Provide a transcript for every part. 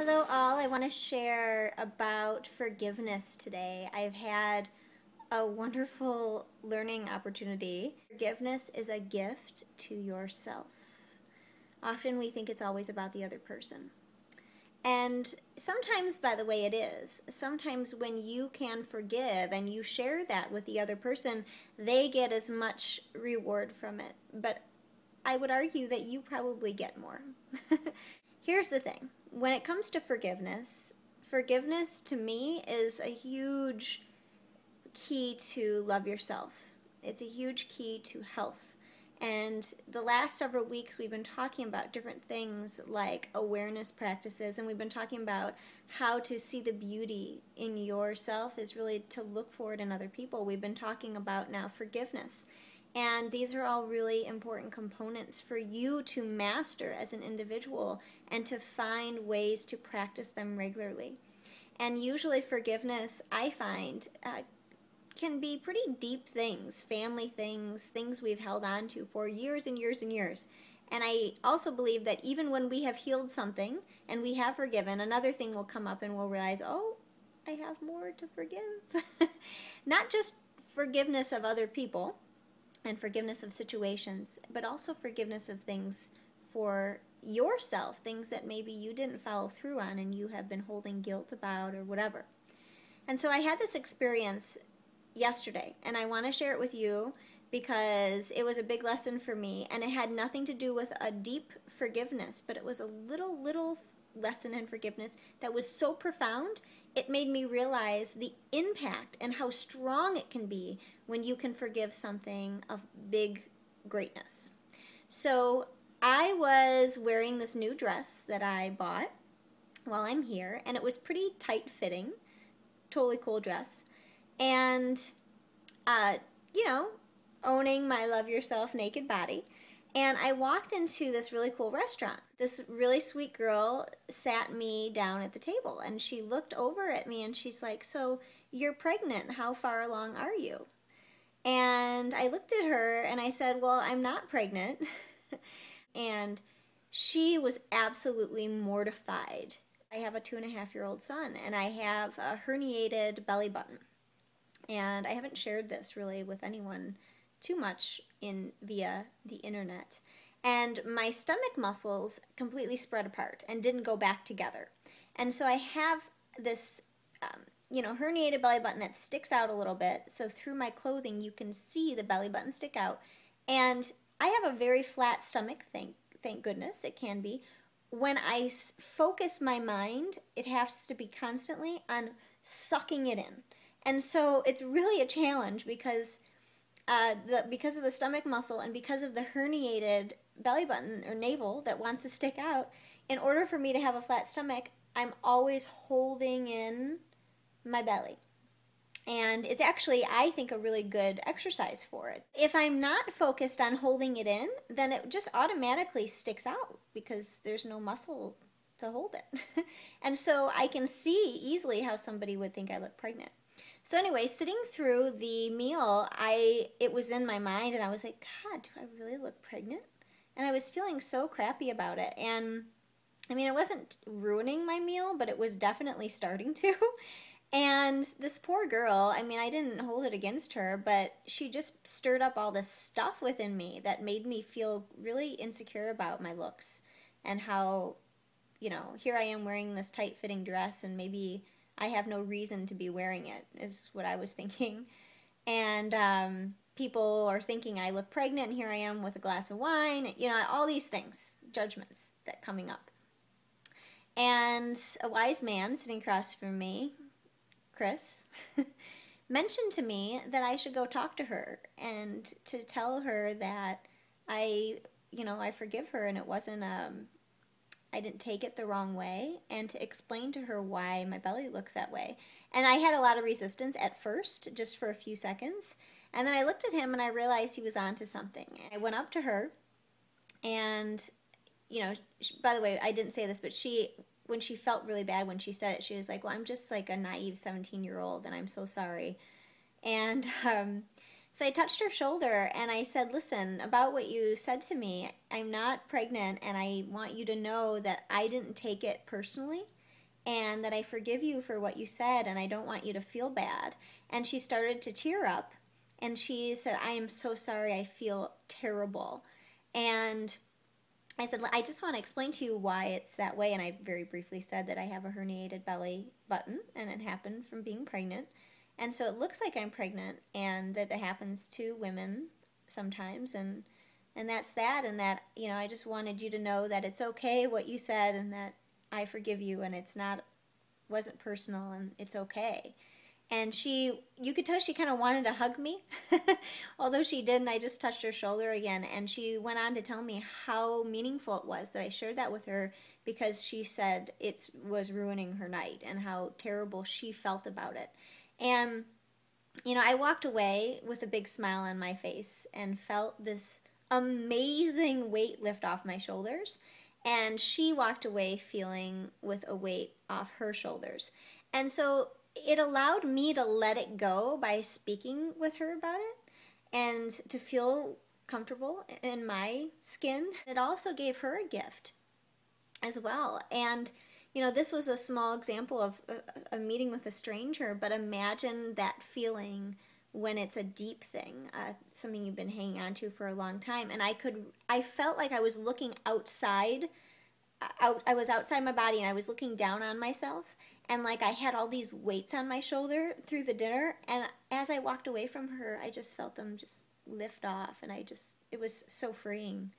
Hello all, I want to share about forgiveness today. I've had a wonderful learning opportunity. Forgiveness is a gift to yourself. Often we think it's always about the other person. And sometimes, by the way, it is. Sometimes when you can forgive and you share that with the other person, they get as much reward from it. But I would argue that you probably get more. Here's the thing. When it comes to forgiveness, forgiveness to me is a huge key to love yourself. It's a huge key to health. And the last several weeks we've been talking about different things like awareness practices, and we've been talking about how to see the beauty in yourself is really to look for it in other people. We've been talking about now forgiveness. And these are all really important components for you to master as an individual and to find ways to practice them regularly. And usually forgiveness, I find, can be pretty deep things, family things, things we've held on to for years and years and years. And I also believe that even when we have healed something and we have forgiven, another thing will come up and we'll realize, oh, I have more to forgive. Not just forgiveness of other people and forgiveness of situations, but also forgiveness of things for yourself, things that maybe you didn't follow through on and you have been holding guilt about or whatever. And so I had this experience yesterday, and I want to share it with you because it was a big lesson for me, and it had nothing to do with a deep forgiveness, but it was a little lesson in forgiveness that was so profound, it made me realize the impact and how strong it can be when you can forgive something of big greatness. So I was wearing this new dress that I bought while I'm here, and it was pretty tight fitting, totally cool dress. And, owning my love yourself naked body. And I walked into this really cool restaurant. This really sweet girl sat me down at the table, and she looked over at me and she's like, "So you're pregnant, how far along are you?" And I looked at her and I said, "Well, I'm not pregnant." And she was absolutely mortified. I have a 2.5-year-old son, and I have a herniated belly button. And I haven't shared this really with anyone too much via the internet. And my stomach muscles completely spread apart and didn't go back together. And so I have this, herniated belly button that sticks out a little bit. So through my clothing, you can see the belly button stick out. And I have a very flat stomach, thank goodness, it can be. When I focus my mind, it has to be constantly on sucking it in. And so it's really a challenge because of the stomach muscle and because of the herniated belly button or navel that wants to stick out, in order for me to have a flat stomach, I'm always holding in my belly. And it's actually, I think, a really good exercise for it. If I'm not focused on holding it in, then it just automatically sticks out because there's no muscle to hold it. And so I can see easily how somebody would think I look pregnant. So anyway, sitting through the meal, it was in my mind, and I was like, God, do I really look pregnant? And I was feeling so crappy about it. And I mean, it wasn't ruining my meal, but it was definitely starting to. And this poor girl, I mean, I didn't hold it against her, but she just stirred up all this stuff within me that made me feel really insecure about my looks and how, here I am wearing this tight-fitting dress and maybe I have no reason to be wearing it, is what I was thinking. And people are thinking I look pregnant, and here I am with a glass of wine, all these things, judgments that coming up. And a wise man sitting across from me, Chris, mentioned to me that I should go talk to her and to tell her that I forgive her and it wasn't, I didn't take it the wrong way, and to explain to her why my belly looks that way. And I had a lot of resistance at first, just for a few seconds. And then I looked at him and I realized he was onto something. I went up to her and, by the way, I didn't say this, but when she felt really bad when she said it, she was like, "Well, I'm just like a naive 17-year-old and I'm so sorry." And so I touched her shoulder and I said, "Listen, about what you said to me, I'm not pregnant, and I want you to know that I didn't take it personally, and that I forgive you for what you said, and I don't want you to feel bad. And she started to tear up, and she said, I am so sorry, I feel terrible. And I said, I just want to explain to you why it's that way. And I very briefly said that I have a herniated belly button, and it happened from being pregnant. And so it looks like I'm pregnant, and that it happens to women sometimes. And that's that. And that, you know, I just wanted you to know that it's okay what you said, and that I forgive you, and it's not, wasn't personal, and it's okay. And she, you could tell she kind of wanted to hug me. Although she didn't, I just touched her shoulder again. And she went on to tell me how meaningful it was that I shared that with her, because she said it was ruining her night and how terrible she felt about it. And, you know, I walked away with a big smile on my face and felt this amazing weight lift off my shoulders. And she walked away feeling with a weight off her shoulders. And so it allowed me to let it go by speaking with her about it and to feel comfortable in my skin. It also gave her a gift as well. And, you know, this was a small example of a meeting with a stranger, but imagine that feeling when it's a deep thing, something you've been hanging on to for a long time. And I felt like I was looking outside, I was outside my body, and I was looking down on myself. And like I had all these weights on my shoulder through the dinner. And as I walked away from her, I just felt them just lift off. And it was so freeing.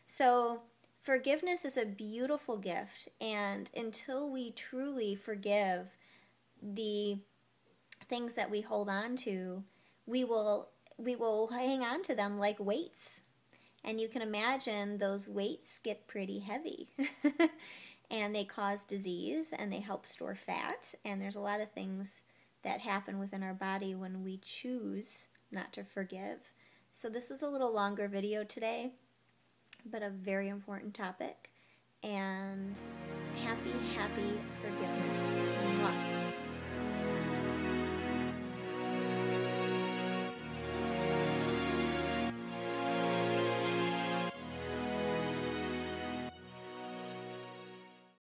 So forgiveness is a beautiful gift. And until we truly forgive the things that we hold on to, we will hang on to them like weights. And you can imagine those weights get pretty heavy. And they cause disease, and they help store fat. And there's a lot of things that happen within our body when we choose not to forgive. So this was a little longer video today, but a very important topic. And happy forgiveness.